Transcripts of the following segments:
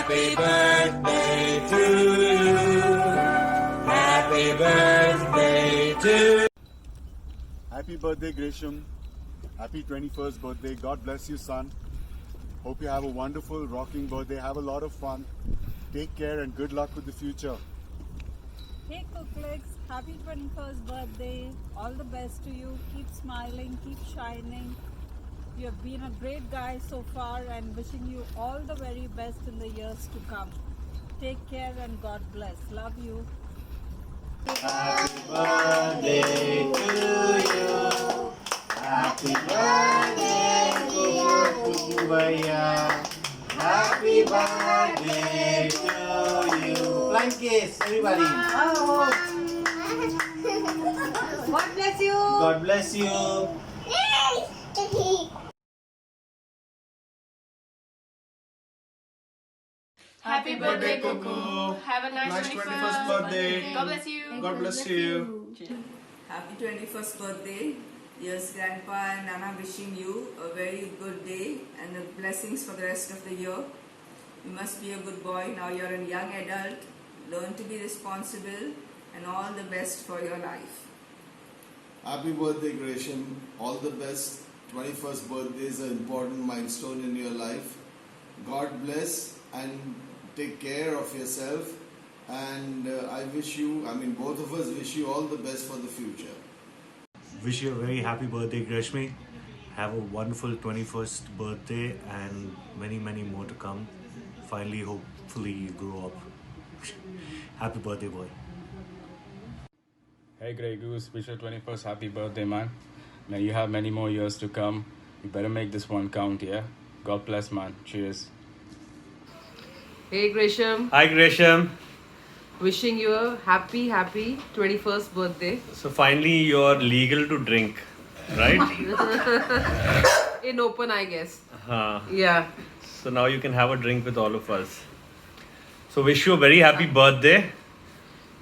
Happy birthday to you. Happy birthday to. Happy birthday, Gresham. Happy 21st birthday. God bless you, son. Hope you have a wonderful, rocking birthday. Have a lot of fun. Take care and good luck with the future. Hey Cooklets, happy 21st birthday. All the best to you. Keep smiling, keep shining. You have been a great guy so far and wishing you all the very best in the years to come. Take care and God bless. Love you. Happy birthday to you. Happy birthday to you, Bhaiya. Happy birthday to you. Flying kiss, everybody. God bless you. God bless you. Happy birthday, Coco. Have a nice 21st birthday. God bless you. God bless you. Happy 21st birthday. Yes, Grandpa and Nana wishing you a very good day and the blessings for the rest of the year. You must be a good boy. Now you're a young adult. Learn to be responsible and all the best for your life. Happy birthday, Gresham. All the best. 21st birthday is an important milestone in your life. God bless and take care of yourself. And both of us wish you all the best for the future. Wish you a very happy birthday, Greshmi. Have a wonderful 21st birthday and many, many more to come. Finally, hopefully, you grow up. Happy birthday, boy. Hey Grey Goose, wish you 21st happy birthday, man. May you have many more years to come. You better make this one count, yeah? God bless, man. Cheers. Hey Gresham, Hi, Gresham. wishing you a happy 21st birthday. So finally, you're legal to drink, right? In open, I guess. uh, Yeah. so now you can have a drink with all of us. So wish you a very happy birthday.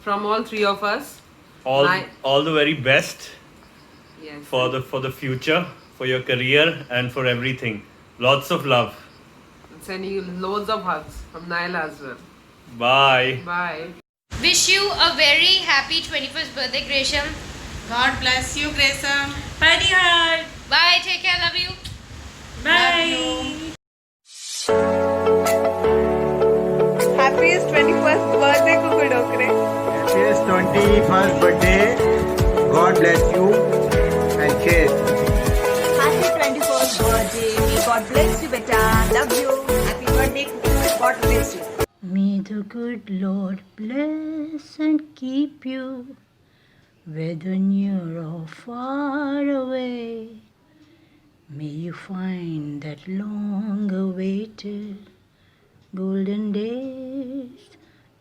From all three of us. All the very best Yes. for the future, for your career, and for everything. Lots of love. Sending you loads of hugs from Naila as well. Bye. Bye. Wish you a very happy 21st birthday, Gresham. God bless you, Gresham. Party hard. Bye. Take care. Love you. Bye. Happiest 21st birthday, Cuckoo Dokre. Happiest 21st birthday. God bless you and cheers. Happy 21st birthday. May God bless you, beta. Love you. Happy birthday, Cuckoo. God bless you. May the good Lord bless and keep you, whether near or far away. May you find that long-awaited golden days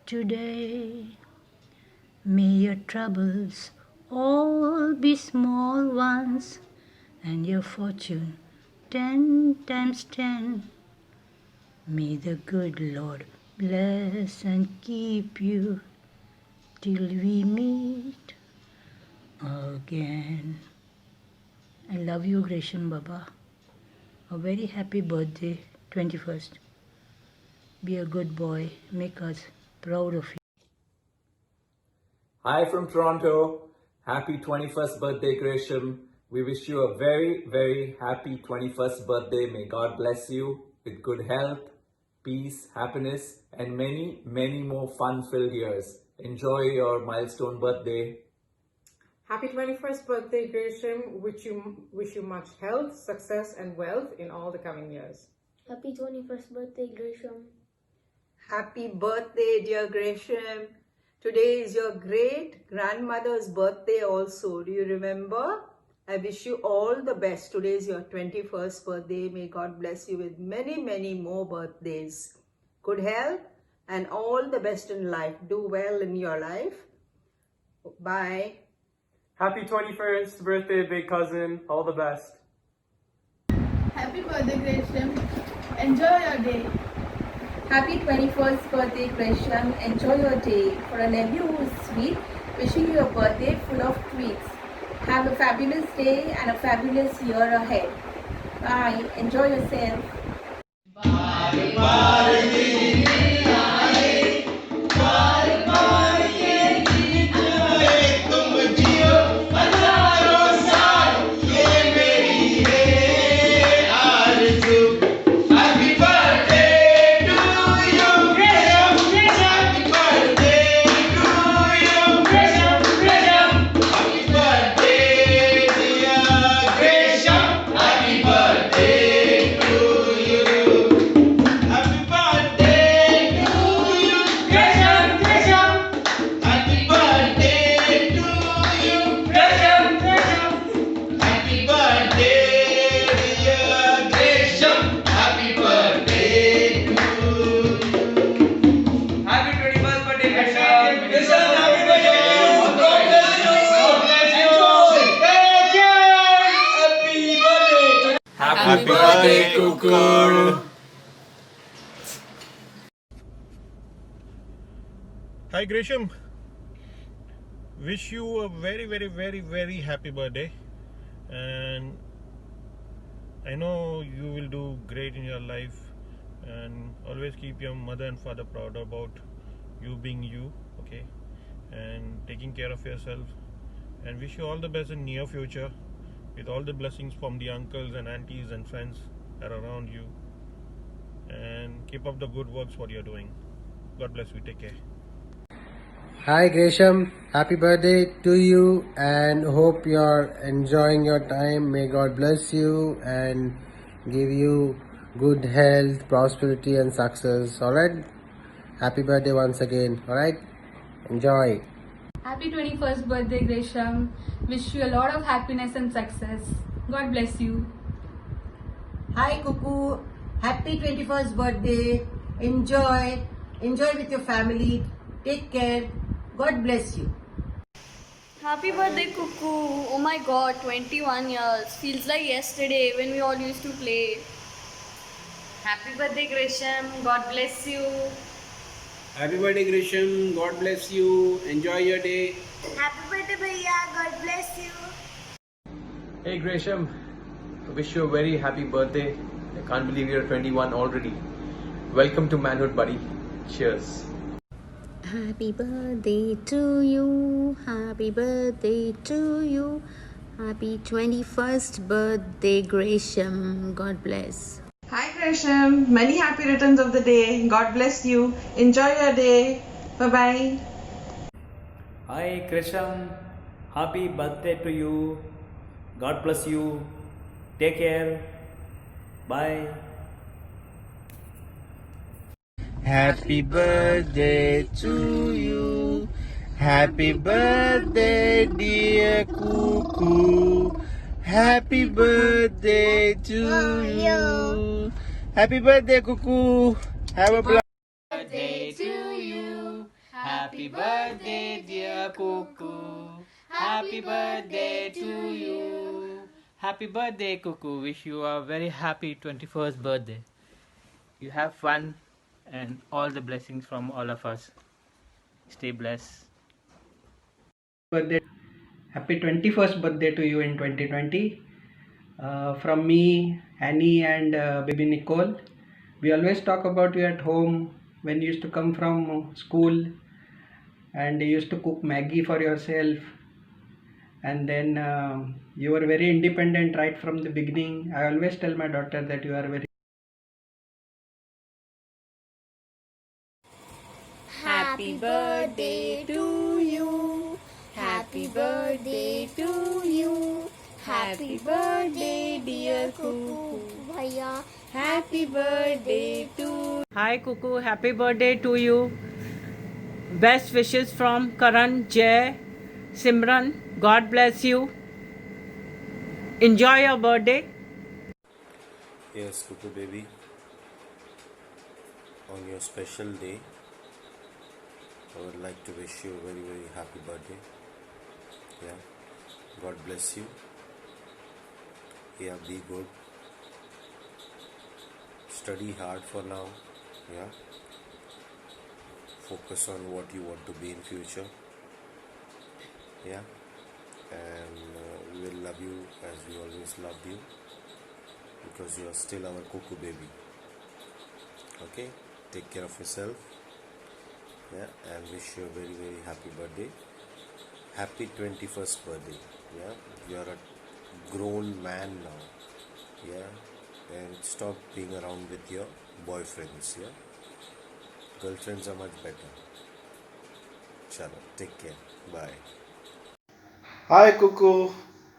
today. May your troubles all be small ones, and your fortune 10 times 10. May the good Lord bless and keep you till we meet again. I love you, Gresham Baba. A very happy birthday, 21st. Be a good boy. Make us proud of you. Hi from Toronto. Happy 21st birthday, Gresham. We wish you a very, very happy 21st birthday. May God bless you with good health, peace, happiness, and many, many more fun-filled years. Enjoy your milestone birthday. Happy 21st birthday, Gresham. Wish you much health, success, and wealth in all the coming years. Happy 21st birthday, Gresham. Happy birthday, dear Gresham. Today is your great grandmother's birthday also. Do you remember? I wish you all the best. Today is your 21st birthday. May God bless you with many, many more birthdays. Good health and all the best in life. Do well in your life. Bye. Happy 21st birthday, big cousin. All the best. Happy birthday, Gresham. Enjoy your day. Happy 21st birthday, Gresham. Enjoy your day. For a nephew who is sweet, wishing you a birthday full of tweets. Have a fabulous day and a fabulous year ahead. Bye. Enjoy yourself. Bye. Bye. Cuckoo. Hi Gresham, wish you a very happy birthday, and I know you will do great in your life, and always keep your mother and father proud about you being you, okay, and taking care of yourself, and wish you all the best in near future with all the blessings from the uncles and aunties and friends that are around you, and keep up the good works what you're doing. God bless you. Take care. Hi Gresham, happy birthday to you and hope you're enjoying your time. May God bless you and give you good health, prosperity and success. Alright? Happy birthday once again. Alright? Enjoy. Happy 21st birthday, Gresham. Wish you a lot of happiness and success. God bless you. Hi Cuckoo, happy 21st birthday. Enjoy with your family. Take care. God bless you. Happy birthday, Cuckoo. Oh my god, 21 years. Feels like yesterday when we all used to play. Happy birthday, Gresham. God bless you. Happy birthday, Gresham. God bless you. Enjoy your day. Happy birthday, Bhaiya. God bless you. Hey Gresham, I wish you a very happy birthday. I can't believe you're 21 already. Welcome to manhood, buddy. Cheers. Happy birthday to you. Happy birthday to you. Happy 21st birthday, Gresham. God bless. Hi Gresham, many happy returns of the day. God bless you. Enjoy your day. Bye bye. Hi Gresham, happy birthday to you. God bless you. Take care. Bye. Happy birthday to you. Happy birthday, dear Cuckoo. Happy birthday to you. Happy birthday, Cuckoo. Have a blessed Birthday to you. Happy birthday, dear Cuckoo. Happy birthday to you. Happy birthday, Cuckoo. Wish you a very happy 21st birthday. You have fun and all the blessings from all of us. Stay blessed. Birthday. Happy 21st birthday to you in 2020. From me, Annie and baby Nicole. We always talk about you at home when you used to come from school and you used to cook Maggie for yourself, and then you were very independent right from the beginning. I always tell my daughter that you are very Happy birthday to you. Happy birthday to you. Happy birthday, dear Cuckoo. Bhaiya. Happy birthday to. Hi Cuckoo, happy birthday to you. Best wishes from Karan, Jay, Simran. God bless you. Enjoy your birthday. Yes, Cuckoo baby. On your special day, I would like to wish you a very happy birthday. Yeah. God bless you. Yeah, be good. Study hard for now. Yeah. Focus on what you want to be in future. Yeah. And we will love you as we always loved you, because you are still our Cuckoo baby. Okay. Take care of yourself. Yeah, and wish you a very happy birthday. Happy 21st birthday. Yeah, you are a grown man now. Yeah, and stop being around with your boyfriends. Yeah, girlfriends are much better. Chalo, take care. Bye. Hi Cuckoo,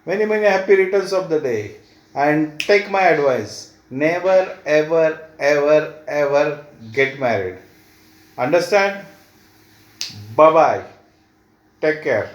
many happy returns of the day, and take my advice, never ever get married. Understand? Bye bye. Take care.